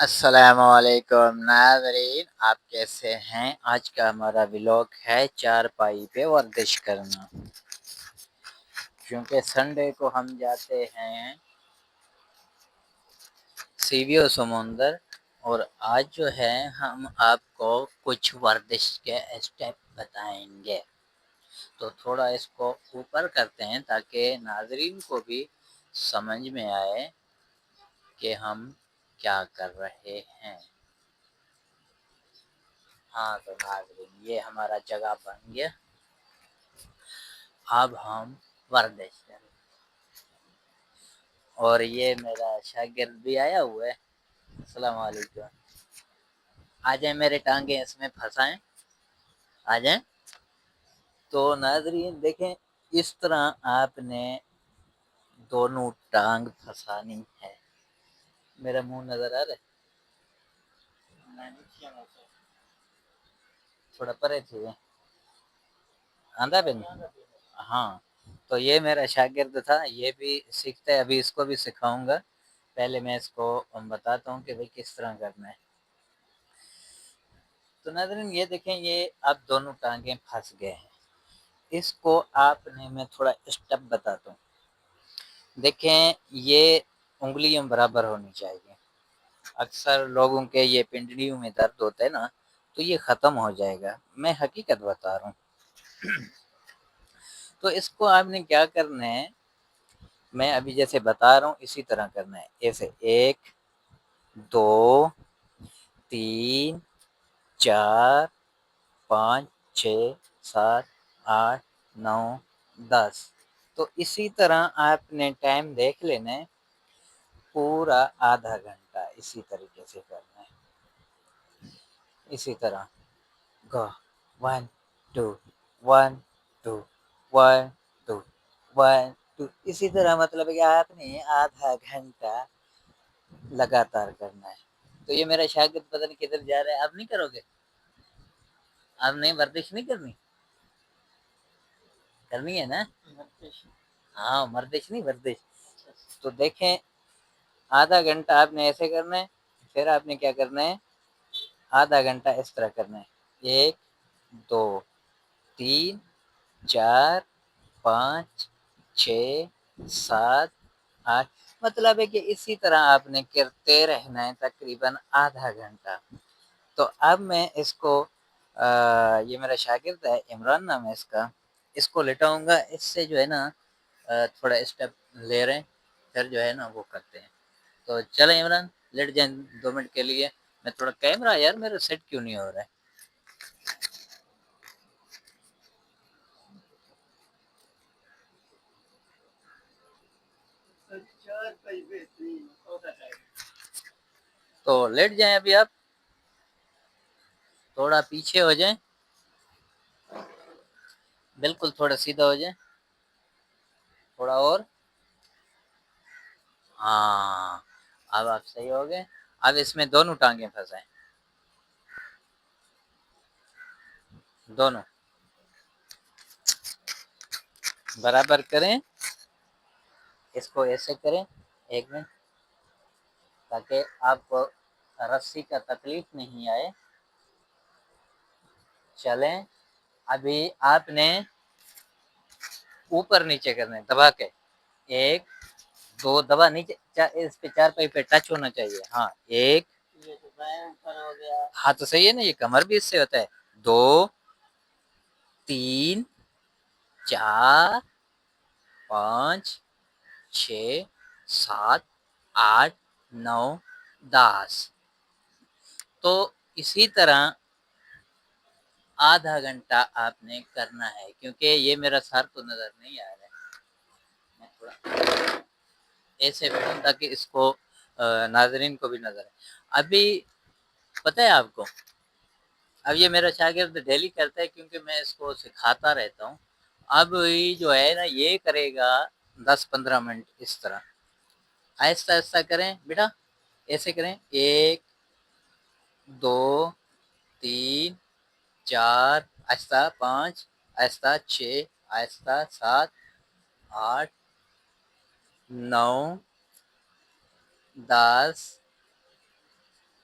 السلام علیکم ناظرین، آپ کیسے ہیں؟ آج کا ہمارا ولاگ ہے چارپائی پہ ورزش کرنا، کیونکہ سنڈے کو ہم جاتے ہیں سیویو سمندر، اور آج جو ہے ہم آپ کو کچھ ورزش کے اسٹیپ بتائیں گے، تو تھوڑا اس کو اوپر کرتے ہیں تاکہ ناظرین کو بھی سمجھ میں آئے کہ ہم کیا کر رہے ہیں۔ ہاں تو ناظرین، یہ ہمارا جگہ بن گیا، اب ہم ورزش کریں، اور یہ میرا شاگرد بھی آیا ہوا ہے۔ السلام علیکم، آ جائیں، میرے ٹانگیں اس میں پھنسائیں، آ جائیں۔ تو ناظرین دیکھیں، اس طرح آپ نے دونوں ٹانگ پھنسانی ہے۔ میرا منہ نظر آ رہا ہے؟ تھوڑا پرے تھے آندھا بن، ہاں۔ تو یہ میرا شاگرد تھا، یہ بھی سیکھتا ہے، ابھی اس کو بھی سکھاؤں گا۔ پہلے میں اس کو بتاتا ہوں کہ بھئی کس طرح کرنا ہے۔ تو ناظرین یہ دیکھیں، یہ اب دونوں ٹانگیں پھنس گئے ہیں، اس کو آپ نے، میں تھوڑا اسٹیپ بتاتا ہوں۔ دیکھیں، یہ انگلیاں برابر ہونی چاہیے۔ اکثر لوگوں کے یہ پنڈلیوں میں درد ہوتا ہے نا، تو یہ ختم ہو جائے گا، میں حقیقت بتا رہا ہوں۔ تو اس کو آپ نے کیا کرنا ہے، میں ابھی جیسے بتا رہا ہوں اسی طرح کرنا ہے، ایسے 1 2 3 4 5 6 7 8 9 10۔ تو اسی طرح آپ نے ٹائم دیکھ لینا ہے، پورا آدھا گھنٹہ اسی طریقے سے کرنا ہے، اسی طرح گو 1 2 1 2 1 2 1 2، اسی طرح مطلب کہ آپ نے آدھا گھنٹہ لگاتار کرنا ہے۔ تو یہ میرا شاگرد پتہ نہیں کدھر جا رہا ہے، آپ نہیں کرو گے؟ آپ نہیں، ورزش نہیں کرنی؟ کرنی ہے نا؟ ہاں، ورزش نہیں، ورزش۔ تو دیکھیں، آدھا گھنٹہ آپ نے ایسے کرنا ہے، پھر آپ نے کیا کرنا ہے، آدھا گھنٹہ اس طرح کرنا ہے، 1 2 3 4 5 6 7 8، مطلب ہے کہ اسی طرح آپ نے کرتے رہنا ہے تقریباً آدھا گھنٹہ۔ تو اب میں اس کو یہ میرا شاگرد ہے، عمران نام ہے اس کا، اس کو لٹاؤں گا، اس سے جو ہے نا تھوڑا اسٹیپ لے رہے ہیں، پھر جو ہے نا وہ کرتے ہیں۔ تو چلیں عمران، لیٹ جائیں 2 منٹ کے لیے۔ میں تھوڑا کیمرہ یار میرا سیٹ کیوں نہیں ہو رہا ہے؟ تو لیٹ جائیں ابھی آپ، تھوڑا پیچھے ہو جائیں، بالکل تھوڑا سیدھا ہو جائیں، تھوڑا اور، ہاں، اب آپ صحیح ہو گئے۔ اب اس میں دونوں ٹانگیں پھنسائیں، دونوں برابر کریں، اس کو ایسے کریں، 1 منٹ، تاکہ آپ کو رسی کا تکلیف نہیں آئے۔ چلیں، ابھی آپ نے اوپر نیچے کرنا ہے دبا کے، 1 2 دبا نیچے، اس پہ 4 پائی پہ ٹچ ہونا چاہیے، ہاں 1، ہاں تو صحیح ہے نا، یہ کمر بھی اس سے ہوتا ہے، 2 3 4 5 6 7 8 9 10۔ تو اسی طرح آدھا گھنٹہ آپ نے کرنا ہے، کیونکہ یہ میرا سر تو نظر نہیں آ رہا ہے، میں تھوڑا ایسے بیٹھوں تاکہ اس کو ناظرین کو بھی نظر آئے۔ ابھی پتہ ہے آپ کو، اب یہ میرا شاگرد ڈیلی کرتا ہے کیونکہ میں اس کو سکھاتا رہتا ہوں۔ اب جو ہے نا یہ کرے گا 10-15 منٹ اس طرح، آہستہ آہستہ کریں بیٹا، ایسے کریں، 1 2 3 4، آہستہ 5، آہستہ 6، آہستہ 7 8 9 10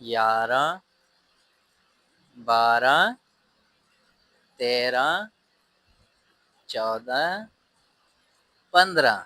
11 12 13 14 15।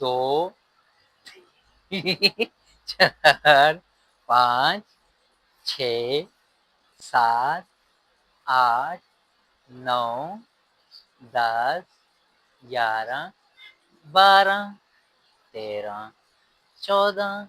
2 4 5 6 7 8 9 10 11 12 13 14